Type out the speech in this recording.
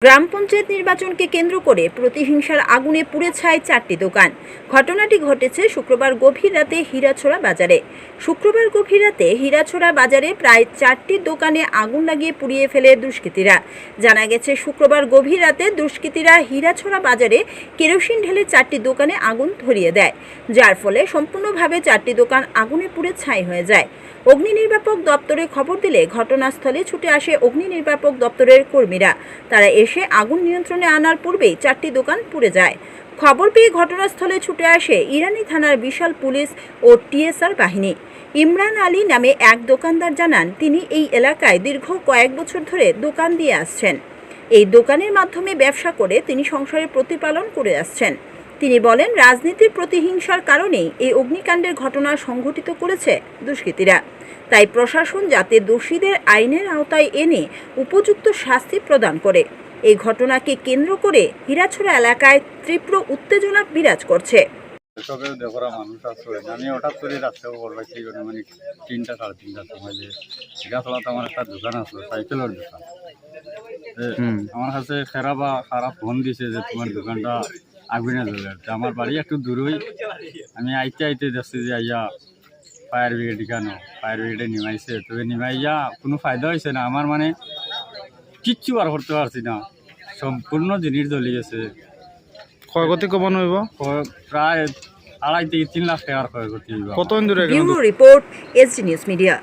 গ্রাম পঞ্চায়েত নির্বাচনকে কেন্দ্র করে প্রতিহিংসার আগুনে পুড়ে ছাই 4টি দোকান। ঘটনাটি ঘটেছে শুক্রবার গভীর রাতে হীরাছড়া বাজারে। শুক্রবার গভীর রাতে হীরাছড়া বাজারে প্রায় 4টি দোকানে আগুন লাগিয়ে পুড়িয়ে ফেলে দুষ্কৃতীরা। জানা গেছে, শুক্রবার গভীর রাতে দুষ্কৃতীরা হীরাছড়া বাজারে কেরোসিন ঢেলে 4টি দোকানে আগুন ধরিয়ে দেয়, যার ফলে সম্পূর্ণভাবে 4টি দোকান আগুনে পুড়ে ছাই হয়ে যায়। অগ্নি নির্বাপক দপ্তরে খবর দিলে ঘটনাস্থলে ছুটে আসে অগ্নি নির্বাপক দপ্তরের কর্মীরা। তারা এসে আগুন নিয়ন্ত্রণে আনার পূর্বেই 4টি দোকান পুড়ে যায়। খবর পেয়ে ঘটনাস্থলে ছুটে আসে ইরানি থানার বিশাল পুলিশ ও টিএসআর বাহিনী। ইমরান আলী নামে এক দোকানদার জানান, তিনি এই এলাকায় দীর্ঘ কয়েক বছর ধরে দোকান দিয়ে আসছেন। এই দোকানের মাধ্যমে ব্যবসা করে তিনি সংসারের প্রতিপালন করে আসছেন। তিনি বলেন, রাজনীতির প্রতিহিংসার কারণেই এই অগ্নিকাণ্ডের ঘটনা সংঘটিত করেছে দুষ্কৃতীরা। তাই প্রশাসন যাতে দোষীদের আইনের আওতায় এনে উপযুক্ত শাস্তি প্রদান করে। এই ঘটনাকে কেন্দ্র করে হীরাছড়া এলাকায় তীব্র উত্তেজনা বিরাজ করছে। আমি হঠাৎ করে রাস্তায় বলবাছি মানে 3টা সাড়ে 3টার সময় যে হীরাছড়াতে আমার একটা দোকান আসলো, সাইকেলের দোকান। আমার কাছে খারাপ ফোন দিছে যে তোমার দোকানটা আগুনে জ্বলে। আমার বাড়ি একটু দূরই, আমি আইতে যাচ্ছি যে আইয়া ফায়ার ব্রিগেড কেন ফায়ার ব্রিগেডে নিমাইছে, তবে নিমাইয়া কোনো ফায়দা হয়েছে না। আমার মানে কিচ্ছু বার করতে পারছি না, সম্পূর্ণ জিনিস জ্বলে গেছে। ক্ষয়ক্ষতি কেমন হইব? প্রায় 2.5 থেকে 3 লাখ টাকার ক্ষয়ক্ষতি হইব। কত দূরে? Report, SD news media.